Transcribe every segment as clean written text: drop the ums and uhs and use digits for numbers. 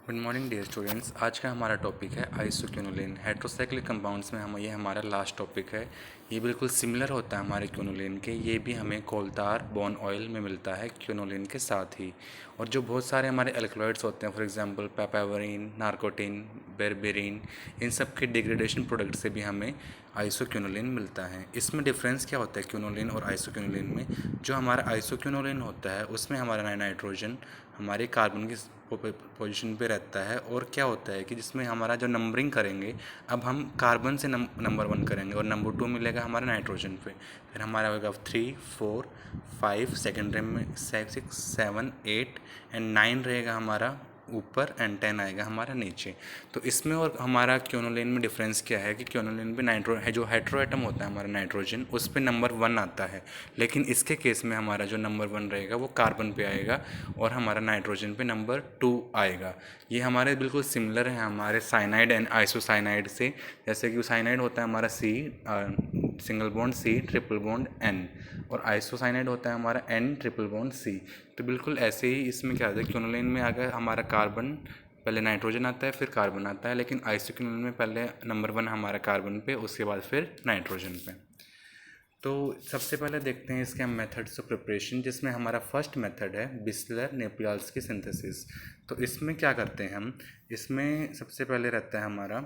Good morning dear students. आज का हमारा टॉपिक है आइसोक्विनोलिन। हेट्रोसाइक्लिक कंपाउंड्स में ये हमारा लास्ट टॉपिक है। ये बिल्कुल सिमिलर होता है हमारे क्विनोलिन के। ये भी हमें कोलतार बोन ऑयल में मिलता है क्विनोलिन के साथ ही। और जो बहुत सारे हमारे एल्कलॉइड्स होते हैं, फॉर एग्जांपल पैपावरिन, नार्कोटिन, बेरबेरिन, इन सब के डिग्रेडेशन प्रोडक्ट से भी हमें आइसोक्विनोलिन मिलता है। इसमें डिफरेंस क्या होता है क्विनोलिन और आइसोक्विनोलिन में? जो हमारा आइसोक्विनोलिन होता है उसमें हमारा नाइट्रोजन हमारे कार्बन की पोजीशन पे रहता है। और क्या होता है कि जिसमें हमारा जो नंबरिंग करेंगे, अब हम कार्बन से नंबर 1 करेंगे और नंबर 2 मिलेगा हमारा नाइट्रोजन पे। फिर हमारा होगा 3, 4, 5, सेकेंड रेम में 6, 7, 8 एंड 9 रहेगा हमारा ऊपर एंड 10 आएगा हमारा नीचे। तो इसमें और हमारा क्विनोलिन में डिफरेंस क्या है कि क्विनोलिन पे नाइट्रो है, जो हेट्रो एटम होता है हमारा नाइट्रोजन, उस पे नंबर 1 आता है। लेकिन इसके केस में हमारा जो नंबर 1 रहेगा वो कार्बन पे आएगा और हमारा नाइट्रोजन पे नंबर 2 आएगा। ये हमारे बिल्कुल सिमिलर है हमारे साइनाइड एंड आइसोसाइनाइड से। जैसे कि साइनाइड होता है हमारा C, single bond C, triple bond N, और आइसोसाइनाइड होता है हमारा एन, ट्रिपल बॉन्ड सी। तो बिल्कुल ऐसे ही इसमें क्या होता है, क्विनोलिन में अगर हमारा कार्बन पहले नाइट्रोजन आता है फिर कार्बन आता है, लेकिन आइसोक्विनोलिन में पहले नंबर 1 हमारा कार्बन पे, उसके बाद फिर नाइट्रोजन पे। तो सबसे पहले देखते हैं इसके हम मेथड्स ऑफ प्रिपरेशन, जिसमें हमारा फर्स्ट मेथड है बिस्लर नेपियाल्स की सिंथेसिस। तो इसमें क्या करते हैं हम, इसमें सबसे पहले रहता है हमारा,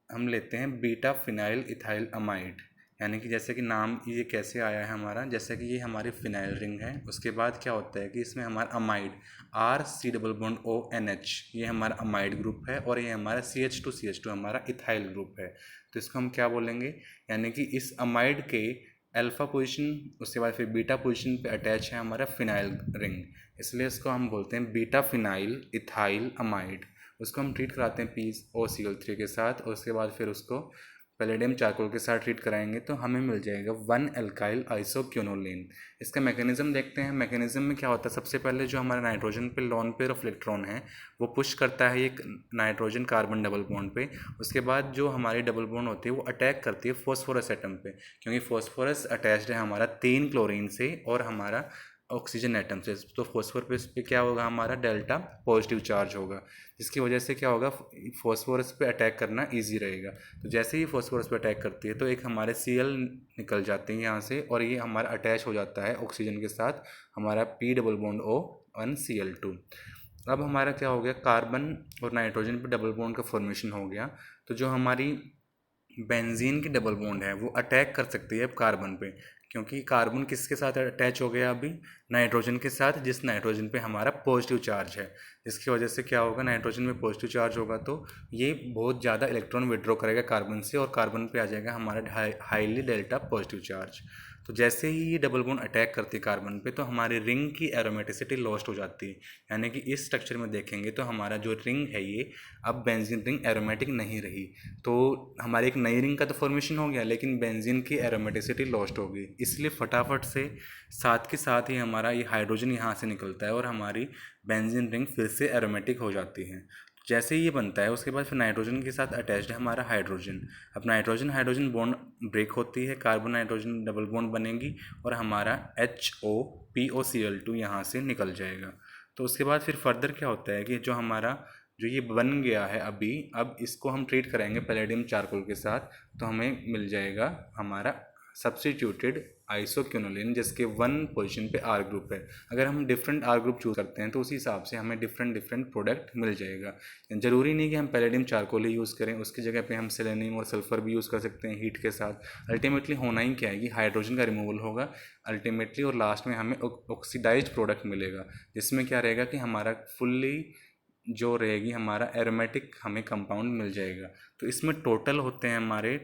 हम लेते हैं बीटा फिनाइल इथाइल अमाइड। यानी कि जैसे कि नाम ये कैसे आया है हमारा, जैसे कि ये हमारी फिनाइल रिंग है, उसके बाद क्या होता है कि इसमें हमारा amide RC double bond ONH, ये हमारा अमाइड ग्रुप है, और ये हमारा CH2CH2 हमारा इथाइल ग्रुप है। तो इसको हम क्या बोलेंगे, यानी कि इस अमाइड के अल्फ़ा पोजीशन, उसके बाद फिर बीटा पोजीशन पे अटैच है हमारा फिनाइल रिंग, इसलिए इसको हम बोलते हैं बीटा फिनाइल इथाइल अमाइड। उसको हम ट्रीट कराते हैं POCl3 के साथ, और उसके बाद फिर उसको पैलेडियम चारकोल के साथ ट्रीट कराएंगे तो हमें मिल जाएगा 1 एल्काइल आइसोक्विनोलिन। इसका मैकेनिज्म देखते हैं। मैकेनिज्म में क्या होता है, सबसे पहले जो हमारा नाइट्रोजन पे लोन पेयर ऑफ इलेक्ट्रॉन है वो पुश करता है एक नाइट्रोजन कार्बन डबल बॉन्ड पे। उसके बाद जो हमारी डबल बॉन्ड होती है वो अटैक करती है फॉस्फोरस एटम पे, क्योंकि फॉस्फोरस अटैच्ड है हमारा 3 क्लोरीन से और हमारा ऑक्सीजन एटम से। तो फॉस्फोरस पे क्या होगा, हमारा डेल्टा पॉजिटिव चार्ज होगा, जिसकी वजह से क्या होगा, फॉस्फोरस पे अटैक करना इजी रहेगा। तो जैसे ही फॉस्फोरस पे अटैक करती है तो एक हमारे Cl निकल जाते हैं यहाँ से, और ये हमारा अटैच हो जाता है ऑक्सीजन के साथ, हमारा P डबल बॉन्ड O1Cl2। अब हमारा क्या हो गया, कार्बन और नाइट्रोजन पे डबल बॉन्ड का फॉर्मेशन हो गया। तो जो हमारी बेंजीन की डबल बॉन्ड है वो अटैक कर सकती है अब कार्बन पे, क्योंकि कार्बन किसके साथ अटैच हो गया अभी, नाइट्रोजन के साथ, जिस नाइट्रोजन पे हमारा पॉजिटिव चार्ज है। इसकी वजह से क्या होगा, नाइट्रोजन में पॉजिटिव चार्ज होगा तो ये बहुत ज़्यादा इलेक्ट्रॉन विड्रॉ करेगा कार्बन से, और कार्बन पे आ जाएगा हमारा हाईली डेल्टा पॉजिटिव चार्ज। तो जैसे ही ये डबल बॉन्ड अटैक करती है कार्बन पे तो हमारी रिंग की एरोमेटिसिटी लॉस्ट हो जाती है। यानी कि इस स्ट्रक्चर में देखेंगे तो हमारा जो रिंग है ये अब बेंजीन रिंग एरोमेटिक नहीं रही। तो हमारी एक नई रिंग का तो फॉर्मेशन हो गया, लेकिन बेंजीन की एरोमेटिसिटी लॉस्ट हो गई, इसलिए फटाफट से साथ के साथ ही हमारा ये हाइड्रोजन यहाँ से निकलता है और हमारी बेंजीन रिंग फिर से एरोमेटिक हो जाती है। जैसे ही ये बनता है उसके बाद फिर नाइट्रोजन के साथ अटैच्ड है हमारा हाइड्रोजन। अब नाइट्रोजन हाइड्रोजन बॉन्ड ब्रेक होती है, कार्बन नाइट्रोजन डबल बॉन्ड बनेगी और हमारा HOPOCl2 यहाँ से निकल जाएगा। तो उसके बाद फिर फर्दर क्या होता है कि जो हमारा जो ये बन गया है अभी, अब इसको हम ट्रीट करेंगे पैलेडियम चारकोल के साथ, तो हमें मिल जाएगा हमारा सब्स्टिट्यूटेड आइसोक्विनोलिन, जिसके 1 पोजीशन पे R ग्रुप है। अगर हम डिफरेंट R ग्रुप चूज करते हैं तो उसी हिसाब से हमें डिफरेंट डिफरेंट प्रोडक्ट मिल जाएगा। ज़रूरी नहीं कि हम पैलेडियम चारकोल ही यूज़ करें, उसकी जगह पे हम सेलेनियम और सल्फर भी यूज़ कर सकते हैं हीट के साथ। अल्टीमेटली होना ही क्या है कि हाइड्रोजन का रिमूवल होगा अल्टीमेटली, और लास्ट में हमें ऑक्सीडाइज्ड प्रोडक्ट मिलेगा, जिसमें क्या रहेगा कि हमारा फुल्ली जो रहेगी हमारा एरोमेटिक हमें कंपाउंड मिल जाएगा। तो इसमें टोटल होते हैं हमारे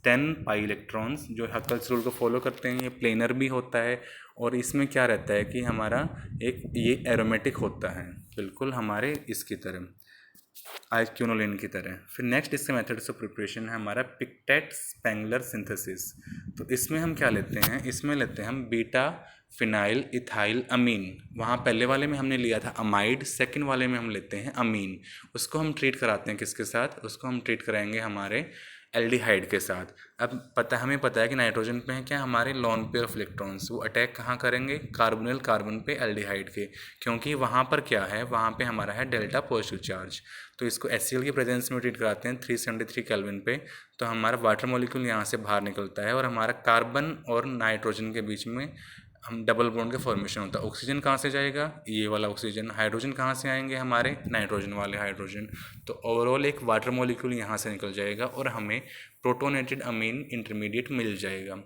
10 पाई इलेक्ट्रॉन्स, जो हकल्स रूल को फॉलो करते हैं। ये प्लेनर भी होता है, और इसमें क्या रहता है कि हमारा एक ये एरोमेटिक होता है बिल्कुल हमारे इसकी तरह, आइसक्विनोलिन की तरह। फिर नेक्स्ट इसके मेथड्स ऑफ प्रिपरेशन है हमारा पिक्टेट स्पेंगलर सिंथेसिस। तो इसमें हम क्या लेते हैं, इसमें लेते हैं हम बीटा फिनाइल इथाइल अमीन। वहाँ पहले वाले में हमने लिया था अमाइड, सेकंड वाले में हम लेते हैं अमीन। उसको हम ट्रीट कराते हैं किसके साथ, उसको हम ट्रीट कराएंगे हमारे एल्डिहाइड के साथ। अब हमें पता है कि नाइट्रोजन पे है क्या, हमारे लॉन पेयर ऑफ इलेक्ट्रॉन्स, वो अटैक कहाँ करेंगे, कार्बोनिल कार्बन पे एल्डिहाइड के, क्योंकि वहाँ पर क्या है, वहाँ पे हमारा है डेल्टा पॉजिटिव चार्ज। तो इसको HCl की प्रेजेंस में ट्रीट कराते हैं 373 केल्विन पे, तो हमारा वाटर मॉलिक्यूल यहाँ से बाहर निकलता है और हमारा कार्बन और नाइट्रोजन के बीच में हम डबल बॉन्ड का फॉर्मेशन होता है। ऑक्सीजन कहाँ से जाएगा, ये वाला ऑक्सीजन, हाइड्रोजन कहाँ से आएंगे, हमारे नाइट्रोजन वाले हाइड्रोजन। तो ओवरऑल एक वाटर मॉलिक्यूल यहाँ से निकल जाएगा और हमें प्रोटोनेटेड अमीन इंटरमीडिएट मिल जाएगा।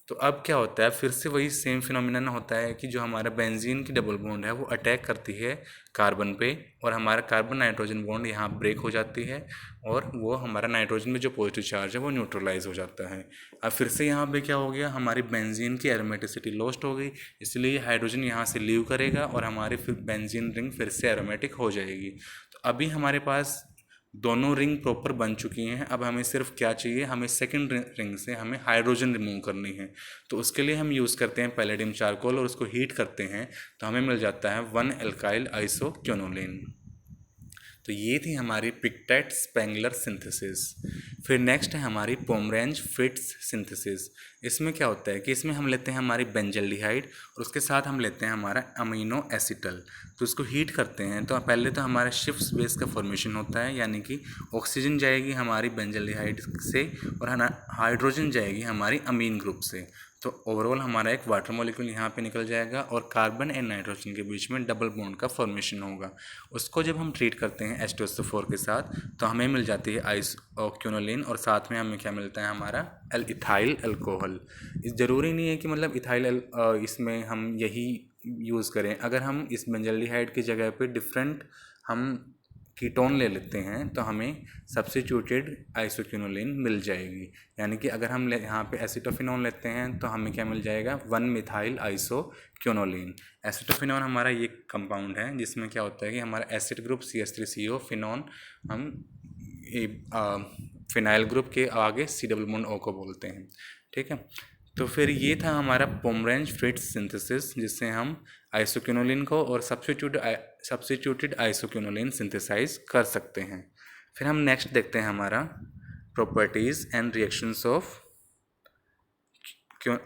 तो अब क्या होता है, फिर से वही सेम फिनोमिनन होता है कि जो हमारा बेंजीन की डबल बॉन्ड है वो अटैक करती है कार्बन पे, और हमारा कार्बन नाइट्रोजन बॉन्ड यहाँ ब्रेक हो जाती है और वो हमारा नाइट्रोजन में जो पॉजिटिव चार्ज है वो न्यूट्रलाइज हो जाता है। अब फिर से यहाँ पे क्या हो गया, हमारी बेंजीन की एरोमेटिसिटी लॉस्ट हो गई, इसलिए हाइड्रोजन यहाँ से लीव करेगा और हमारी फिर बेंजीन रिंग फिर से एरोमेटिक हो जाएगी। तो अभी हमारे पास दोनों रिंग प्रॉपर बन चुकी हैं। अब हमें सिर्फ क्या चाहिए, हमें सेकंड रिंग से हमें हाइड्रोजन रिमूव करनी है। तो उसके लिए हम यूज़ करते हैं पैलेडियम चारकोल और उसको हीट करते हैं, तो हमें मिल जाता है 1 एल्काइल आइसोक्योनोलिन। तो ये थी हमारी पिक्टेट स्पेंगलर सिंथेसिस। फिर नेक्स्ट है हमारी पोमरेंज फिट्स सिंथेसिस। इसमें क्या होता है कि इसमें हम लेते हैं हमारी बेंजल्डिहाइड और उसके साथ हम लेते हैं हमारा अमीनो एसिटल। तो इसको हीट करते हैं, तो पहले तो हमारा शिफ्ट बेस का फॉर्मेशन होता है, यानी कि ऑक्सीजन जाएगी हमारी बेंजल्डिहाइड से और हाइड्रोजन जाएगी हमारी अमीन ग्रुप से। तो ओवरऑल हमारा एक वाटर मॉलिक्यूल यहाँ पे निकल जाएगा और कार्बन एंड नाइट्रोजन के बीच में डबल बॉन्ड का फॉर्मेशन होगा। उसको जब हम ट्रीट करते हैं H2SO4 के साथ, तो हमें मिल जाती है आइसोक्योनोलिन और साथ में हमें क्या मिलता है, हमारा इथाइल अल्कोहल। इस ज़रूरी नहीं है कि मतलब इसमें हम यही यूज़ करें। अगर हम इस बेंजल्डिहाइड की जगह पे डिफरेंट हम कीटोन ले लेते हैं तो हमें सब्स्टिट्यूटेड आइसोक्योनोलिन मिल जाएगी। यानी कि अगर हम यहाँ पे एसिटोफिनोन लेते हैं तो हमें क्या मिल जाएगा, 1 मिथाइल आइसोक्योनोलिन। एसिटोफिनोन हमारा ये कंपाउंड है जिसमें क्या होता है कि हमारा एसिड ग्रुप CH3CO, फिनोन हम फिनाइल ग्रुप के आगे C डबल बॉन्ड O को बोलते हैं। ठीक है, तो फिर ये था हमारा पोमरेंज फिट्स सिंथेसिस, जिससे हम आइसोक्योनोलिन को और सब्स्टिट्यूटेड आइसोक्योनोलिन सिंथेसाइज कर सकते हैं। फिर हम नेक्स्ट देखते हैं हमारा प्रॉपर्टीज़ एंड रिएक्शंस ऑफ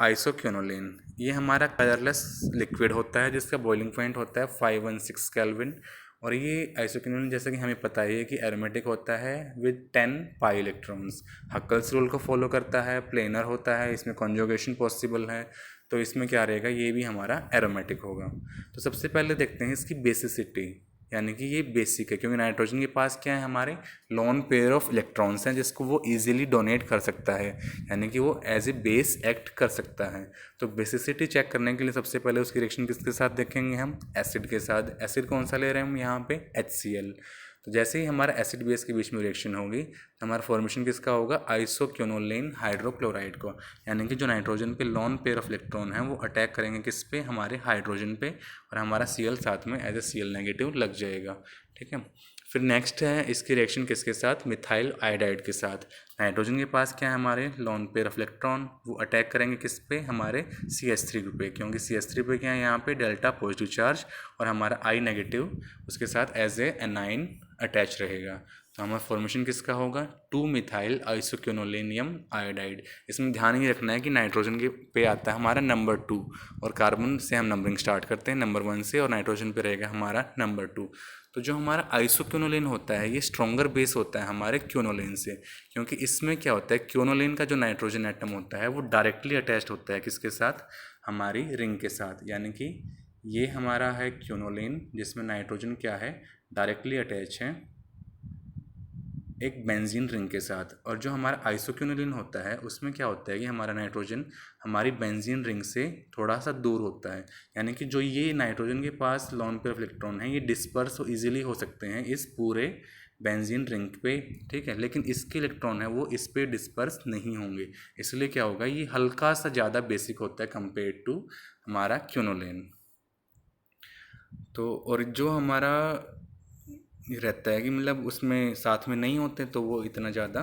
आइसोक्योनोलिन। ये हमारा कलरलेस लिक्विड होता है जिसका बॉइलिंग पॉइंट होता है 516 केल्विन, और ये आइसोक्योनोलिन जैसा कि हमें पता है कि एरोमेटिक होता है with 10 pi electrons. Huckel's rule को फॉलो करता है, प्लेनर होता है, इसमें कॉन्जुगेशन पॉसिबल है, तो इसमें क्या रहेगा, ये भी हमारा एरोमेटिक होगा। तो सबसे पहले देखते हैं इसकी बेसिसिटी, यानी कि ये बेसिक है क्योंकि नाइट्रोजन के पास क्या है, हमारे लॉन पेयर ऑफ इलेक्ट्रॉन्स हैं जिसको वो इजीली डोनेट कर सकता है, यानी कि वो एज ए बेस एक्ट कर सकता है। तो बेसिसिटी चेक करने के लिए सबसे पहले उसकी रिएक्शन किसके साथ देखेंगे, हम एसिड के साथ। एसिड कौन सा ले रहे हैं हम यहाँ पे, HCl। तो जैसे ही हमारा एसिड बेस के बीच में रिएक्शन होगी तो हमारा फॉर्मेशन किसका होगा, आइसोक्योनोलिन हाइड्रोक्लोराइड को, यानी कि जो नाइट्रोजन पे लॉन पेयर ऑफ इलेक्ट्रॉन है वो अटैक करेंगे किस पे, हमारे हाइड्रोजन पे, और हमारा Cl साथ में एज ए Cl नेगेटिव लग जाएगा। ठीक है, फिर नेक्स्ट है इसकी रिएक्शन किसके साथ, मिथाइल आयोडाइड के साथ। नाइट्रोजन के पास क्या है, हमारे लॉन पेयर ऑफ इलेक्ट्रॉन, वो अटैक करेंगे किस पे, हमारे CH3 ग्रुप पे, क्योंकि CH3 पे क्या है यहाँ पे डेल्टा पॉजिटिव चार्ज और हमारा I नेगेटिव उसके साथ एज ए एनाइन अटैच रहेगा। तो हमारा फॉर्मेशन किसका होगा, 2 मिथाइल आइसोक्योनोलिनियम आयोडाइड। इसमें ध्यान ही रखना है कि नाइट्रोजन के पे आता है हमारा नंबर 2 और कार्बन से हम नंबरिंग स्टार्ट करते हैं नंबर 1 से, और नाइट्रोजन पे रहेगा हमारा नंबर 2। तो जो हमारा आइसोक्योनोलिन होता है ये स्ट्रॉन्गर बेस होता है हमारे क्योनोलिन से, क्योंकि इसमें क्या होता है, क्योनोलिन का जो नाइट्रोजन एटम होता है वो डायरेक्टली अटैच्ड होता है किसके साथ, हमारी रिंग के साथ। यानी कि ये हमारा है क्योनोलिन जिसमें नाइट्रोजन क्या है, डायरेक्टली अटैच है एक बेंजीन रिंग के साथ। और जो हमारा आइसोक्योनोलिन होता है उसमें क्या होता है कि हमारा नाइट्रोजन हमारी बेंजीन रिंग से थोड़ा सा दूर होता है, यानी कि जो ये नाइट्रोजन के पास लॉन पेयर ऑफ इलेक्ट्रॉन है ये डिस्पर्स इजीली हो सकते हैं इस पूरे बेंजीन रिंग पे। ठीक है, लेकिन इसके इलेक्ट्रॉन है वो इस पे डिस्पर्स नहीं होंगे, इसलिए क्या होगा, ये हल्का सा ज़्यादा बेसिक होता है कंपेयर टू हमारा क्योनोलिन। तो और जो हमारा रहता है कि मतलब उसमें साथ में नहीं होते तो वो इतना ज़्यादा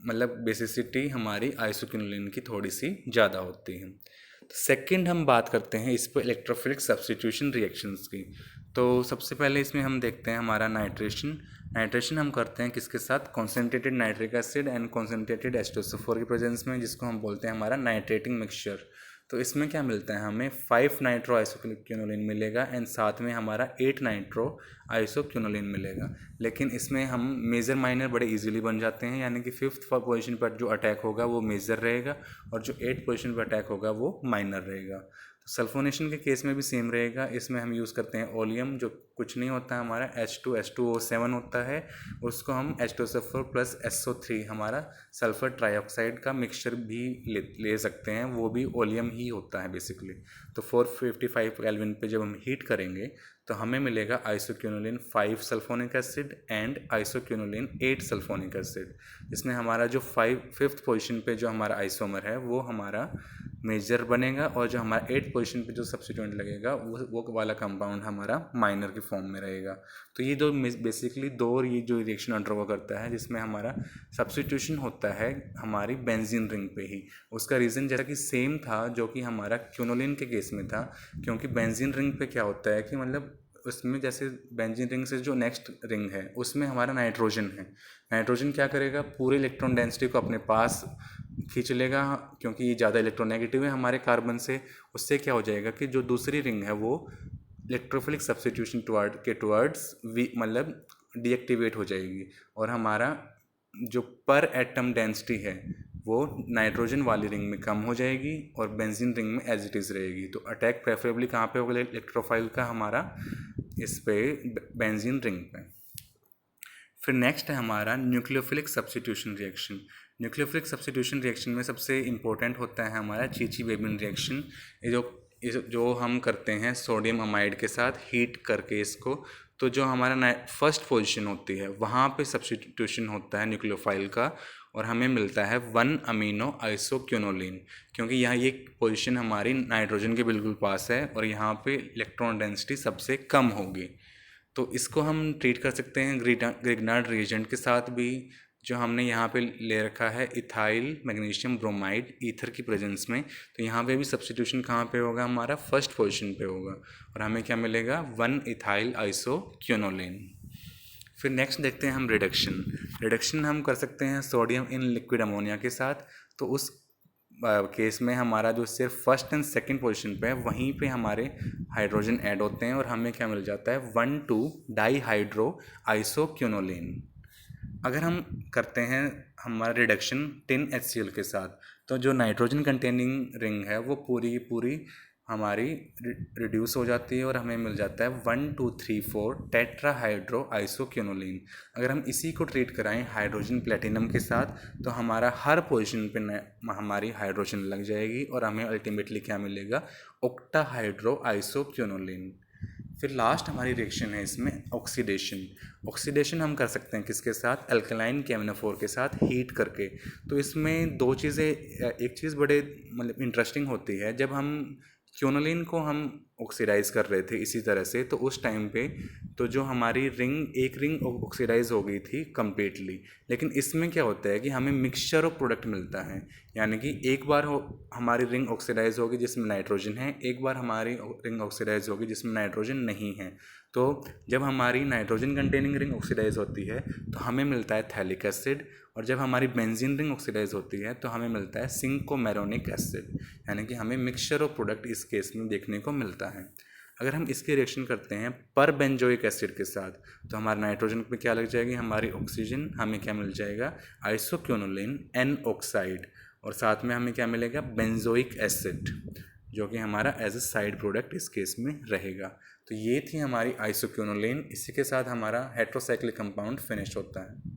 मतलब बेसिसिटी हमारी आइसोक्योनोलिन की थोड़ी सी ज़्यादा होती है। तो सेकंड हम बात करते हैं इस पर इलेक्ट्रोफिलिक सब्स्टिट्यूशन रिएक्शंस की। तो सबसे पहले इसमें हम देखते हैं हमारा नाइट्रेशन हम करते हैं किसके साथ, concentrated nitric acid and concentrated H2SO4 के प्रेजेंस में, जिसको हम बोलते हैं हमारा नाइट्रेटिंग मिक्सचर। तो इसमें क्या मिलता है, हमें 5 नाइट्रो आइसोक्विनोलिन मिलेगा एंड साथ में हमारा 8 नाइट्रो आइसोक्विनोलिन मिलेगा। लेकिन इसमें हम मेजर माइनर बड़े इजीली बन जाते हैं, यानी कि 5th पोजीशन पर जो अटैक होगा वो मेजर रहेगा और जो 8th पोजीशन पर अटैक होगा वो माइनर रहेगा। तो सल्फोनेशन के केस में भी सेम रहेगा। इसमें हम यूज़ करते हैं ओलियम, जो कुछ नहीं होता हमारा H2H2O7 होता है, उसको हम H2SO4 प्लस SO3 हमारा सल्फर ट्राईऑक्साइड का मिक्सचर भी ले सकते हैं, वो भी ओलियम ही होता है बेसिकली। तो 455 केल्विन पे जब हम हीट करेंगे तो हमें मिलेगा isoquinoline 5 sulphonic acid and isoquinoline 8 sulphonic acid. इसमें हमारा जो 5th पोजीशन पे जो हमारा आइसोमर है वो हमारा मेजर बनेगा और जो हमारा 8th पोजीशन पे जो सब्स्टिट्यूएंट लगेगा वो वाला कंपाउंड हमारा माइनर के फॉर्म में रहेगा। तो ये दो बेसिकली ये जो रिएक्शन अंडरगो करता है, जिसमें हमारा सब्स्टिट्यूशन होता है हमारी बेंजीन रिंग पे ही। उसका रीज़न जैसा कि सेम था जो कि हमारा क्विनोलिन के केस में था, क्योंकि बेंजीन रिंग पे क्या होता है कि मतलब उसमें जैसे बेंजीन रिंग से जो नेक्स्ट रिंग है उसमें हमारा नाइट्रोजन है। नाइट्रोजन क्या करेगा, पूरे इलेक्ट्रॉन डेंसिटी को अपने पास खींच लेगा, क्योंकि ये ज़्यादा इलेक्ट्रोनेगेटिव है हमारे कार्बन से। उससे क्या हो जाएगा कि जो दूसरी रिंग है वो इलेक्ट्रोफिलिक सब्स्टिट्यूशन टुवर्ड्स मतलब डीएक्टिवेट हो जाएगी और हमारा जो पर एटम डेंसिटी है वो नाइट्रोजन वाली रिंग में कम हो जाएगी और बेंजीन रिंग में एज इट इज़ रहेगी। तो अटैक प्रेफरेबली कहाँ पे होगा इलेक्ट्रोफाइल का, हमारा इस पे बेंजीन रिंग पे। फिर नेक्स्ट है हमारा nucleophilic substitution reaction. Nucleophilic substitution reaction में सबसे इंपॉर्टेंट होता है हमारा चीची-बेबिन रिएक्शन। ये जो हम करते हैं सोडियम अमाइड के साथ हीट करके इसको, तो जो हमारा फर्स्ट पोजीशन होती है वहाँ पे सब्स्टिट्यूशन होता है न्यूक्लियोफाइल का और हमें मिलता है 1 अमीनो आइसोक्विनोलिन, क्योंकि यहाँ ये पोजीशन हमारी नाइट्रोजन के बिल्कुल पास है और यहाँ पे इलेक्ट्रॉन डेंसिटी सबसे कम होगी। तो इसको हम ट्रीट कर सकते हैं ग्रिग्नार्ड रिएजेंट के साथ भी, जो हमने यहाँ पे ले रखा है इथाइल मैग्नीशियम ब्रोमाइड ईथर की प्रेजेंस में। तो यहाँ पे भी सब्स्टिट्यूशन कहाँ पे होगा, हमारा फर्स्ट पोजीशन पे होगा और हमें क्या मिलेगा, 1 इथाइल आइसोक्विनोलिन। फिर नेक्स्ट देखते हैं हम रिडक्शन हम कर सकते हैं सोडियम इन लिक्विड अमोनिया के साथ। तो उस केस में हमारा जो सिर्फ फर्स्ट एंड सेकंड पोजीशन पे है वहीं पे हमारे हाइड्रोजन ऐड होते हैं और हमें क्या मिल जाता है, 1,2 डाईहाइड्रो आइसोक्विनोलिन। अगर हम करते हैं हमारा रिडक्शन टिन HCl के साथ, तो जो नाइट्रोजन कंटेनिंग रिंग है वो पूरी हमारी रिड्यूस हो जाती है और हमें मिल जाता है 1, 2, 3, 4 टेट्राहाइड्रो आइसोक्विनोलिन। अगर हम इसी को ट्रीट कराएं हाइड्रोजन प्लेटिनम के साथ तो हमारा हर पोजीशन पे हमारी हाइड्रोजन लग जाएगी और हमें अल्टीमेटली क्या मिलेगा, ऑक्टाहाइड्रो आइसोक्विनोलिन। फिर लास्ट हमारी रिएक्शन है इसमें ऑक्सीडेशन हम कर सकते हैं किसके साथ, अल्कलाइन KMnO4 के साथ हीट करके। तो इसमें दो चीज़ें, एक चीज़ बड़े मतलब इंटरेस्टिंग होती है, जब हम क्विनोलिन को हम ऑक्सीडाइज़ कर रहे थे इसी तरह से, तो उस टाइम पे तो जो हमारी एक रिंग ऑक्सीडाइज हो गई थी कम्प्लीटली। लेकिन इसमें क्या होता है कि हमें मिक्सचर ऑफ प्रोडक्ट मिलता है, यानी कि एक बार हमारी रिंग ऑक्सीडाइज होगी जिसमें नाइट्रोजन है, एक बार हमारी रिंग ऑक्सीडाइज होगी जिसमें नाइट्रोजन नहीं है। तो जब हमारी नाइट्रोजन कंटेनिंग रिंग ऑक्सीडाइज होती है तो हमें मिलता है थैलिक एसिड, और जब हमारी बेंजीन रिंग ऑक्सीडाइज होती है तो हमें मिलता है सिंकोमेरोनिक एसिड, यानी कि हमें मिक्सचर ऑफ प्रोडक्ट इस केस में देखने को मिलता है। अगर हम इसकी रिएक्शन करते हैं पर बेंजोइक एसिड के साथ तो हमारे नाइट्रोजन पे क्या लग जाएगी, हमारी ऑक्सीजन, हमें क्या मिल जाएगा, आइसोक्विनोलिन N ऑक्साइड, और साथ में हमें क्या मिलेगा, बेंजोइक एसिड, जो कि हमारा एज ए साइड प्रोडक्ट इस केस में रहेगा। तो ये थी हमारी आइसोक्विनोलिन। इसी के साथ हमारा हेट्रोसाइक्लिक कंपाउंड फिनिश होता है।